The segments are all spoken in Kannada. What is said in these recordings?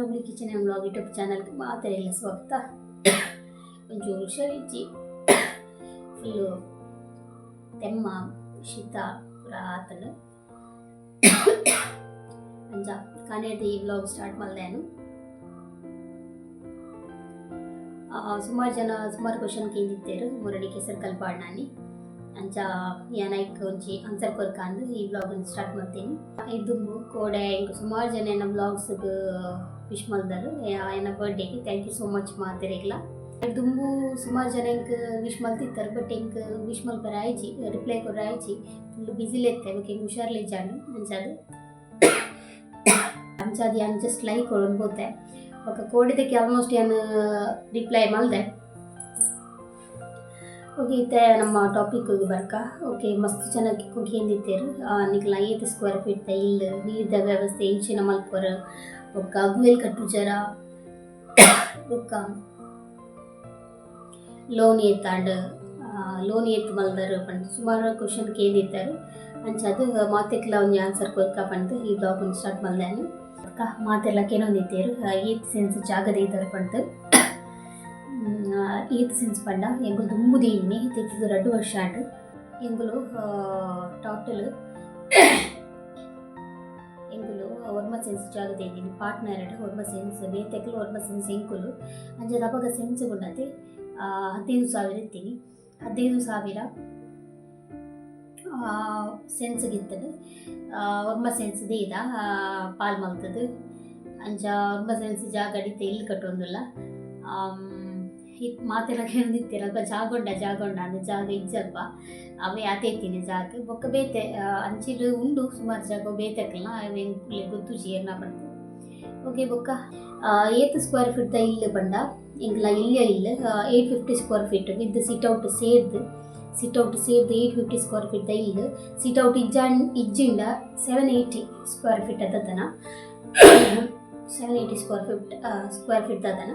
Lovely kitchen and vlog YouTube ಚಾನಲ್ಗೆ ಮಾತ್ರ ಎಲ್ಲ ಸ್ವಾಗತ. ಒಂಚೂರು ಹುಷಾರಿಜ್ಜಿ ಫುಲ್ಲು ತೆಮ್ಮ ಶೀತ ಪೂರ ಆತನು ಅಂಚ ಕಾನೇದು ಈ ವ್ಲಾಗ್ ಸ್ಟಾರ್ಟ್ ಮಾಡ್ದೇನು. ಸುಮಾರು ಕ್ವಶನ್ ಕೇಳಿದ್ದೇರು ಮುರಡಿ ಕೆಸರು ಕಲ್ಪಾಡ್ನಾನಿ ಅಂಚ ಏನೈಕ್ ಒಂಚಿ ಆನ್ಸರ್ ಕೊರ್ಕಂದು ಈ ವ್ಲಾಗನ್ನು ಸ್ಟಾರ್ಟ್ ಮಾಡ್ತೀನಿ. ಇದು ಕೋಡೆ ಇಂಕ ಸುಮಾರು ಜನ ಏನ ವ್ಲಾಗ್ಸ್ಗೆ ವಿಶ್ ಮಾಡಿದರು ಏನ ಬರ್ಡೇಗೆ. ಥ್ಯಾಂಕ್ ಯು ಸೋ ಮಚ್ ಮಾತಿರಲಿಲ್ಲ. ದುಂಬು ಸುಮಾರು ಜನ ಇಂಕ ವಿಶ್ ಮಲ್ತಿರ್ತಾರೆ, ಬಟ್ ಇಂಕ ವಿಶ್ ಮಲ್ಪರ ಆಯ್ಚಿ ರಿಪ್ಲೈ ಕೊರ ಆಯ್ಚಿ ಫುಲ್ ಬಿಸಿಲಿತ್ತೆ ಅದಕ್ಕೆ ಹುಷಾರ್ಲಿಜ್ಜಾನು ಅಂಚದು ಅಂಚದು ಏನು ಜಸ್ಟ್ ಲೈಕ್ ಕೊಡ್ಬೋತೆ ఒక కోడిదಕ್ಕೆ ಆಲ್ಮೋಸ್ಟ್ ಏನು ರಿಪ್ಲೈ ಮಾಡಿದೆ. ಓಕೆ ಇತ್ತೆ ನಮ್ಮ ಟಾಪಿಕ್ಗೆ ಬರ್ಕ. ಓಕೆ ಮಸ್ತ್ ಚೆನ್ನಾಗಿ ಕುಂಕೇಂದಿತ್ತೇರು ನಿಕ್ಲ 50 ಸ್ಕ್ವೇರ್ ಫೀಟ್ ಇಲ್ಲ ನೀರ್ದ ವ್ಯವಸ್ಥೆ ಇಂಚಿನ ಮಲ್ಪರ ಒಕ್ಕ ಗುಯಲ್ ಕಟ್ಟು ಜರ ಒಕ್ಕ ಲೋನ್ ಎತ್ತು ಮಲ್ದರು ಪಂಡು ಸುಮಾರು ಕ್ವಶನ್ ಕೇಳಿದ್ದಾರೆ. ಅಂಚದು ಮಾತೆಕ್ಲ ಒಂದು ಆನ್ಸರ್ ಕೊರ್ಕ ಪಂಡು ಈ ಬ್ಲಾಗನ್ನು ಸ್ಟಾರ್ಟ್ ಮಾಡ್ದೇನು. ಮಾತೆಲ್ಲ ಕೇಳೊಂದಿದ್ದೇರು ಈತ್ ಸೆನ್ಸ್ ಜಾಗದ ಇದ್ದಾರೆ ಪಂಡು ಈತ್ ಸೆನ್ಸ್ ಪಂಡ ಎಂಗುಲು ದುಂಬುದಿ ಇನ್ನಿ ತೆತ್ತಿದು 2 ವರ್ಷ ಆಡು ಎಂಗುಲು ಟೋಟಲ್ ಎಂಗುಲು ಒರ್ಮ ಸೆನ್ಸ್ ಜಾಗದ ಇದ್ದೀನಿ ಪಾರ್ಟ್ನರ್ ಒರ್ಮ ಸೆನ್ಸ್ ಬೇತೆಕ್ಲು ಒರ್ಮ ಸೆನ್ಸ್ ಎಂಕುಲು ಅಂಚೆ ದಪಗ ಸೆನ್ಸ್ ಗುಂಡತೆ 15,000 ಇರ್ತೀನಿ. 15,000 ಸೆನ್ಸ್ಗಿತ್ತದು ಒರ್ಮ ಸೆನ್ಸ್ ದೇದ ಪಾಲ್ ಮಲ್ತದು ಅಂಚ ಒರ್ಮ ಸೆನ್ಸ್ ಜಾಗ ಅಡಿತೆ ಇಲ್ಲಿ ಕಟ್ಟೊಂದಿಲ್ಲ. ಮಾತೆಲ್ಲ ಕೇಳಿರ್ತೀರ ಅಲ್ಪ ಜಾಗೊಂಡ ಅಂದ್ರೆ ಜಾಗ ಇಜ್ಜಲ್ಪ ಅವೇ ಆತೈತೀನಿ ಜಾಗ ಬೊಕ್ಕ ಬೇತೆ ಅಂಚಿಡು ಉಂಡು ಸುಮಾರು ಜಾಗ ಬೇತಕ್ಕಲ್ಲ ಅವೇ ಗೊತ್ತು ಚೀರ್ನ ಬಂದು. ಓಕೆ ಬೊಕ್ಕ 8 ಸ್ಕ್ವೇರ್ ಫೀಟ್ ಇಲ್ಲ ಬಂಡ ಇಂಗ್ಲ ಇಲ್ಲೇ ಇಲ್ಲ 850 ಸ್ಕ್ವೇರ್ ಫೀಟ್ ವಿತ್ ಸಿಟ್ಔಟ್ ಸೇರ್ದು 850 ಸ್ಕ್ವೇರ್ ಫೀಟ್ ಇಲ್ಲ ಸಿಟ್ಔಟ್ ಇಜ್ಜಿಂಡ 780 ಸ್ಕ್ವೇರ್ ಫೀಟ್ ಅದತನ 780 ಸ್ಕ್ವೇರ್ ಫೀಟ್ ಅದನ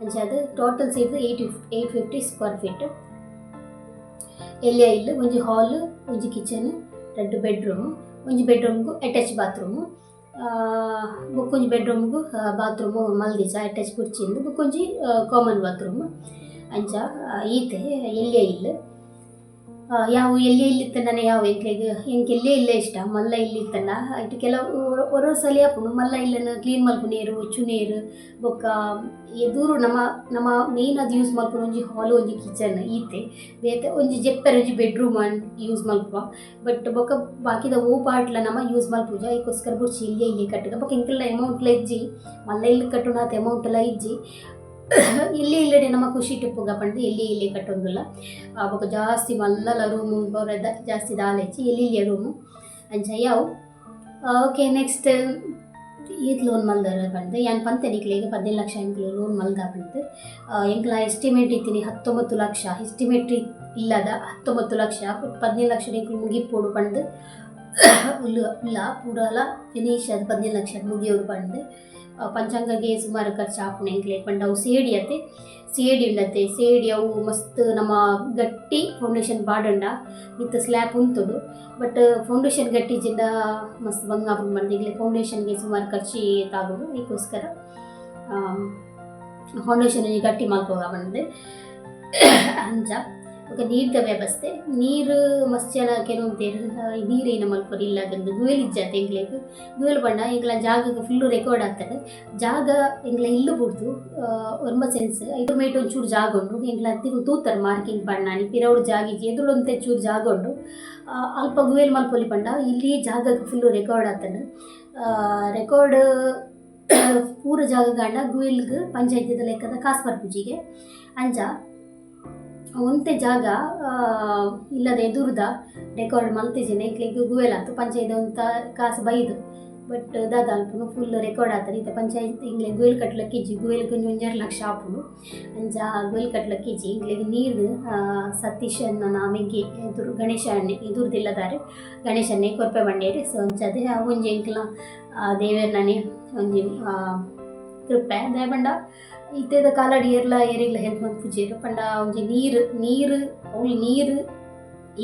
ಅಂಚೆ ಅದು ಟೋಟಲ್ ಸೇರಿದು 850 ಸ್ಕ್ವೇರ್ ಫೀಟ್. ಎಲ್ಲೇ ಇಲ್ಲ ಒಂಜಿ ಹಾಲ್ ಒಂಜಿ ಕಿಚನ್ 2 ಬೆಡ್ರೂಮ್ ಒಂಜಿ ಬೆಡ್ರೂಮ್ಗೂ ಅಟ್ಯಾಚ್ ಬಾತ್ರೂಮು ಬೊಕ್ಕೊಂಜಿ ಬೆಡ್ರೂಮ್ಗೂ ಬಾತ್ರೂಮು ಮಲ್ದಿಜ ಅಟ್ಯಾಚ್ ಕುರ್ಚಿಂದು ಬೊಕ್ಕೊಂಜಿ ಕಾಮನ್ ಬಾತ್ರೂಮ್ ಅಂಚ ಈತೆ ಎಲ್ಲೇ ಇಲ್ಲ ಯಾವ ಎಲ್ಲೇ ಇಲ್ಲಿತ್ತಂಡನೆ ಯಾವ ಎಂಕೆಲ್ಲೇ ಇಲ್ಲೇ ಇಷ್ಟ ಮಲ್ಲ ಇಲ್ಲಿತ್ತಂಡ ಇಟ್ಟು ಕೆಲವು ಒರೋ ಸಲ ಹಾಪುಂಡು ಮಲ್ಲ ಇಲ್ಲನ್ನು ಕ್ಲೀನ್ ಮಲ್ಪು ನೀರು ಒಚ್ಚು ನೀರು ಬೊಕ್ಕ ಎದುರು ನಮ್ಮ ಮೇಯ್ನ್ ಅದು ಯೂಸ್ ಮಲ್ಪುನ ಒಂಜಿ ಹಾಲು ಒಂಜಿ ಕಿಚನ್ ಈತೆ ಬೇತೆ ಒಂಜಿ ಜೆಪ್ಪರ್ ಒಂಜಿ ಬೆಡ್ರೂಮ್ ಯೂಸ್ ಮಲ್ಪುವ ಬಟ್ ಬೊಕ್ಕ ಬಾಕಿದ ಓ ಪಾಟ್ಲ ನಮ್ಮ ಯೂಸ್ ಮಲ್ಪುಜ ಈಗೋಸ್ಕರ ಬುಡ್ಚಿ ಇಲ್ಲೇ ಕಟ್ಟುಗ ಬೊಕ್ಕ ಇಂಕೆಲ್ಲ ಅಮೌಂಟ್ಲ ಇಜ್ಜಿ ಮಲ್ಲ ಇಲ್ಲಿ ಕಟ್ಟುನಾತ ಅಮೌಂಟ್ ಎಲ್ಲ ಇಜ್ಜಿ ಇಲ್ಲಡೆ ನಮ್ಮ ಖುಷಿ ಟಿಪ್ಪುಗ ಪಂಡು ಎಲ್ಲಿ ಕಟ್ಟೊಂದಿಲ್ಲ ಬೊಕ್ಕ ಜಾಸ್ತಿ ಮಲ್ಲಲ ರೂಮು ಜಾಸ್ತಿ ದಾಲೆಚ್ಚಿ ಎಲ್ಲಿ ರೂಮು ಅಂಚ ಯಾವು. ಓಕೆ ನೆಕ್ಸ್ಟ್ ಈತ್ ಲೋನ್ ಮಲ್ದರ ಪಂಡು ಏನು ಪಂತನಿಕ್ಲೆಗೆ 15 ಲಕ್ಷ ಎಂಕ್ಲು ಲೋನ್ ಮಲ್ದ ಪಂಡು ಎಂಕ್ಲ ಎಸ್ಟಿಮೇಟ್ ಇತ್ತೀನಿ 19 ಲಕ್ಷ ಎಸ್ಟಿಮೇಟ್ ಇಲ್ಲದ 19 ಲಕ್ಷ 15 ಲಕ್ಷ ಎಂಕ್ಲು ಮುಗಿಪೋಡು ಪಂಡು ಇಲ್ಲ ಪೂರಲ ಫಿನಿಶ್ ಅದು 15 ಲಕ್ಷ ಮುಗಿಯೋಡು ಪಂಡು ಪಂಚಾಂಗಗೆ ಸುಮಾರು ಖರ್ಚು ಹಾಪುಣ ಎಂಕ್ಲೆ ಪಂಡ ಅವು ಸೇಡಿ ಉಂಡತೆ ಸೇಡಿ ಅವು ಮಸ್ತ್ ನಮ್ಮ ಗಟ್ಟಿ ಫೌಂಡೇಶನ್ ಬಾಡಂಡ ವಿತ್ ಸ್ಲ್ಯಾಬ್ ಉಂತುಡು ಬಟ್ ಫೌಂಡೇಶನ್ ಗಟ್ಟಿಜಿಂದ ಮಸ್ತ್ ಬಂಗಾಪುಂಡು ಬಂದು ಈಗಲೇ ಫೌಂಡೇಶನ್ಗೆ ಸುಮಾರು ಖರ್ಚು ತಾಗುಡು ಈಗೋಸ್ಕರ ಫೌಂಡೇಶನ್ ಗಟ್ಟಿ ಮಲ್ಪೋಗ ಬಂದು ಅಂಚ ఒక ನೀರ್ದ ವ್ಯವಸ್ಥೆ ನೀರು ಮಸ್ತ್ ಜನ ಕೆಲವೊಂತೇರು ನೀರೇನು ಮಲ್ಪರು ಇಲ್ಲ ಅದೊಂದು ಗುಯಲ್ ಇಜ್ಜಾತೆ ಎಂಗ್ಲೆಗ್ ಗುಯಲ್ ಬಣ್ಣ ಎಂಗ್ಲ ಜಾಗಕ್ಕೆ ಫುಲ್ಲು ರೆಕಾರ್ಡ್ ಆಗ್ತದೆ ಜಾಗ ಎಂಗ್ಲ ಇಲ್ಲು ಬಿಡ್ದು ಒರ್ಮ ಸೆನ್ಸ್ ಐದು ಮೇಟ್ ಒಂಚೂರು ಜಾಗ ಉಂಡು ಎಂಗ್ಲ ಹತ್ತಿಗೂ ತೂತಾರೆ ಮಾರ್ಕಿಂಗ್ ಬಣ್ಣಾನಿ ಪಿರೌಡು ಜಾಗಿಜಿ ಎದುರೊಂತೆ ಚೂರು ಜಾಗ ಉಂಡು ಅಲ್ಪ ಗುಯಲ್ ಮಲ್ಪೊಲಿ ಪಂಡ ಇಲ್ಲಿ ಜಾಗಕ್ಕೆ ಫುಲ್ಲು ರೆಕಾರ್ಡ್ ಆಗ್ತಾನೆ ರೆಕಾರ್ಡ್ ಪೂರ ಜಾಗ ಗಾಂಡ ಗುಯಲ್ಗೆ ಪಂಚಾಯತಿದ ಲೆಕ್ಕದ ಕಾಸು ಬರ್ಪುಜಿಗೆ ಅಂಚ ಒಂತೆ ಜಾಗ ಇಲ್ಲದ ಎದುರುದ ರೆಕಾರ್ಡ್ ಮಲ್ತಿಜಿನ ಎಂಕ್ಲೆಗ್ ಗುಯಲ್ ಆಯ್ತು ಪಂಚಾಯತ್ ಅಂತ ಕಾಸು ಬೈದು ಬಟ್ ದಾದಾಲ್ಪುನು ಫುಲ್ ರೆಕಾರ್ಡ್ ಆಗ್ತದೆ ಇತ್ತ ಪಂಚಾಯತ್ ಇಂಗ್ಲೆ ಗುಯಲ್ ಕಟ್ಲಕ್ಕೆ ಇಜ್ಜಿ ಗುಯಲ್ಗೆ 1.5 ಲಕ್ಷ ಆಪುನು ಅಂಚ ಗುಯಲ್ ಕಟ್ಲಕ್ಕೆ ಇಜ್ಜಿ ಇಂಗ್ಲೆಗ್ ನೀರು ಸತೀಶ್ ಅನ್ನ ಮೆಂಗಿ ಎದುರು ಗಣೇಶ ಅಣ್ಣೆ ಎದುರುದಿಲ್ಲದಾರೆ ಗಣೇಶ ಅಣ್ಣೆ ಕೊರ್ಪೆ ಬಂಡೇರಿ ಸೊ ಅಂಚದೆ ಒಂಜಿ ಎಂಕ್ಲ ದೇವೇರ್ನನೆ ಒಂಜಿ ಕೃಪೆ ದಯಬಂಡ ಇತ್ತದ ಕಾಲಡಿ ಏರಿಗ್ಲ ಹೆಲ್ಪ್ ಮಲ್ಪುಜೇರು ಪಂಡ ಒಂಜಿ ನೀರು ಅವ್ಲು ನೀರು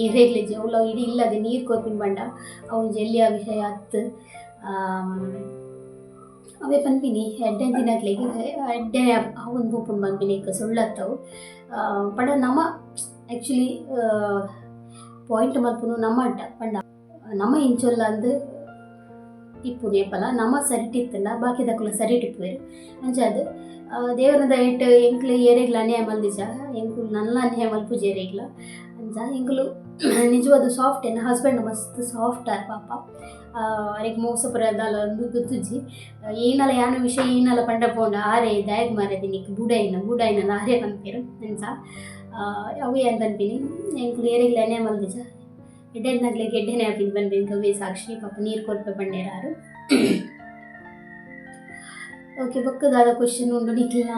ಏರಿಗ್ಲಿಜ್ಜಿ ಅವ್ಲು ಇಡೀ ಇಲ್ಲದೆ ನೀರು ಕೊರ್ಪಿನ ಬಂಡ ಅವು ಜಲ್ಲಿಯ ವಿಷಯ ಹತ್ತು ಅವೇ ಪನ್ಪಿನಿ ಎಡ್ಡೆ ದಿನಕ್ಲೆಗೆ ಎಡ್ಡೆ ಅವನ್ ಪೂಪುನ್ ಪನ್ಪಿನಿ ಈಗ ಸುಳ್ಳತ್ತವು ಪಂಡ ನಮ ಆ್ಯಕ್ಚುಲಿ ಪಾಯಿಂಟ್ ಮಲ್ಪುನು ನಮ್ಮ ಅಡ್ಡ ಪಂಡ ನಮ್ಮ ಇಂಚೊಲ್ಲ ಅಂದು ಇಪ್ಪು ನೇಪಲ ನಮ್ಮ ಸರಿಟಿತ್ತಲ್ಲ ಬಾಕಿ ದಕ್ಕಲ ಸರಿಟಿಪ್ಪುವೆರು ಅಂಚಾದ ದೇವರ ದಯಟ್ ಎಂಕ್ಲು ಏರೆಗ್ಲ ಅನ್ಯಾಯ ಮಲ್ದಿಜ ಎಂಕ್ಲು ನನ್ನ ಅನ್ಯಾಯ ಮಲ್ಪುಜೇರೆಗ್ಲ ಅಂಚ ಎಂಕ್ಲು ನಿಜವಾದ ಸಾಫ್ಟ್ ಏನು ಹಸ್ಬೆಂಡ್ ಮಸ್ತ್ ಸಾಫ್ಟ್ ಆರ್ ಪಾಪ ಅವ್ರಿಗೆ ಮೋಸ ಪರದಾಲ ಗೊತ್ತುಜ್ಜಿ ಏನಲ್ಲ ಯಾನ ವಿಷಯ ಏನಲ್ಲ ಪಂಡ ಪೋಂಡ ಆರೆ ದಾಯಗ್ ಮಾರದಿ ನಿಕ್ ಬುಡಾಯಿನ ಆರೆ ಪಂಪೇರು ಅಂಚ ಅವೇ ಅಂತ ಅನ್ಪಿನಿ ಎಂಕ್ಲು ಏರೆಗ್ಲ ಅನ್ಯಾಯ ಮಲ್ದಿಜ ಎಡ್ಡೆನಾಗ್ಲೆ ಗೆಡ್ಡೆನೇ ಹಾಕಿದ್ ಬಂದ್ಬೇಕು ಅವೇ ಸಾಕ್ಷಿ ಪಾಪ ನೀರು ಕೊರ್ಪೆ ಪಂಡೇರಾರು ಓಕೆ ಬೊಕ್ಕದಾದ ಕ್ವಶನ್ ಉಂಡು ನಿಕ್ಲಿನ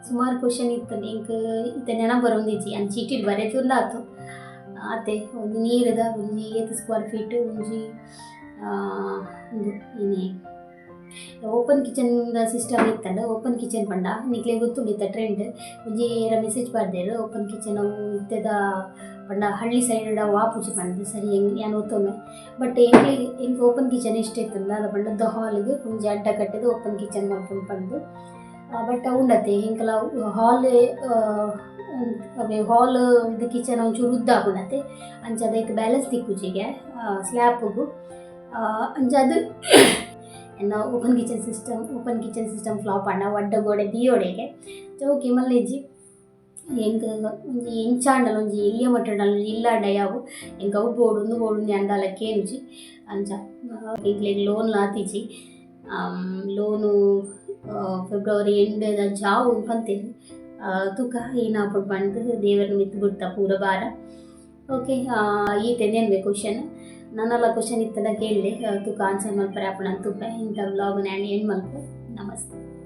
ಸುಮಾರು ಕ್ವಶನ್ ಇತ್ತು ಇಂಕ್ ಇತ್ತ ನೆನಪು ಬರೋಂದಿಜ್ಜಿ ಅನ್ ಚೀಟಿಡ್ ಬರೆತುಂಡ ಆತು ಅತ್ತೆ ಒಂದು ನೀರದ ಒಂಜಿ 8 ಸ್ಕ್ವೇರ್ ಫೀಟ್ ಒಂಜಿ ಇನ್ನೇ ಓಪನ್ ಕಿಚನ್ ಸಿಸ್ಟಮ್ ಇತ್ತಂಡ ಓಪನ್ ಕಿಚನ್ ಪಂಡ ನಿಕ್ಲೆ ಗೊತ್ತುಂಡಿತ್ತ ಟ್ರೆಂಡ್ ಒಂಜಿ ಏರ ಮೆಸೇಜ್ ಬರ್ದೇರು ಓಪನ್ ಕಿಚನ್ ಅವು ಇತ್ತದ ಪಂಡ ಹಳ್ಳಿ ಸೈಡ್ ವಾಪುಜಿ ಪಂಡ ಸರಿ ಏನು ಓದ್ತೊಮ್ಮೆ ಬಟ್ ಎಂಕ್ ಓಪನ್ ಕಿಚನ್ ಎಷ್ಟಿತ್ತಂದ ಅದು ಪಂಡದ ಹಾಲ್ಗೆ ಒಂಜಿ ಅಡ್ಡ ಕಟ್ಟಿದ ಓಪನ್ ಕಿಚನ್ ಮಾಡ್ಕೊಂಡು ಪಂಡು ಬಟ್ ಉಂಡತ್ತೆ ಹಿಂಗೆಲ್ಲ ಹಾಲ್ ಅವೇ ಹಾಲ್ ಇದು ಕಿಚನ್ ಒಂಚೂರು ಉದ್ದ ಹಾಕೊಂಡತ್ತೆ ಅಂಚ ಅದಕ್ಕೆ ಬ್ಯಾಲೆನ್ಸ್ ತಿಕ್ಕುಜಿಗೆ ಸ್ಲ್ಯಾಪ್ಗೂ ಅಂಚದು ಎನ್ನ ಓಪನ್ ಕಿಚನ್ ಸಿಸ್ಟಮ್ ಫ್ಲಾಪ್ ಅಣ್ಣ ಒಡ್ಡ ಗೋಡೆ ದಿಯೋಡೆಗೆ ಚೌಕಿ ಮಲ್ಲೆಜ್ಜಿ ಎಂಕ್ ಒಂಜಿ ಎಂಚಾಂಡಲ ಒಂಜಿ ಎಲ್ಲಿಯ ಮಟ್ಟಡಲ ಒಂಜಿ ಇಲ್ಲಾಂಡ ಯಾವು ಎಂಕ್ ಔಟ್ ಬೋರ್ಡ್ ಅಂದಾಲ ಕೇನುಜಿ ಅಂಚ ಎಂಕ್ಲೆಗ್ ಲೋನ್ ಲಾತಿಜಿ ಲೋನು ಫೆಬ್ರವರಿ ಎಂಡ್ ಜಾವು ಪಂತೇರು ತುಕ ಏನಾಪುಡು ಬಂದು ದೇವರನ್ನ ಮಿತ್ತು ಬಿಡ್ತಾ ಪೂರ ಬಾರ ಓಕೆ ಈತೆನೇನ್ವೆ ಕ್ವಶನ್ ನನ್ನೆಲ್ಲ ಕ್ವಶನ್ ಇತ್ತದ ಕೇಳಿದೆ ತುಕ ಆನ್ಸರ್ ಮಲ್ಪರೆ ಆಪಣ ತುಪ್ಪ ಇಂಥ ವ್ಲಾಗ್ ನಾನು ಏನು ಮಲ್ಪ ನಮಸ್ತೆ.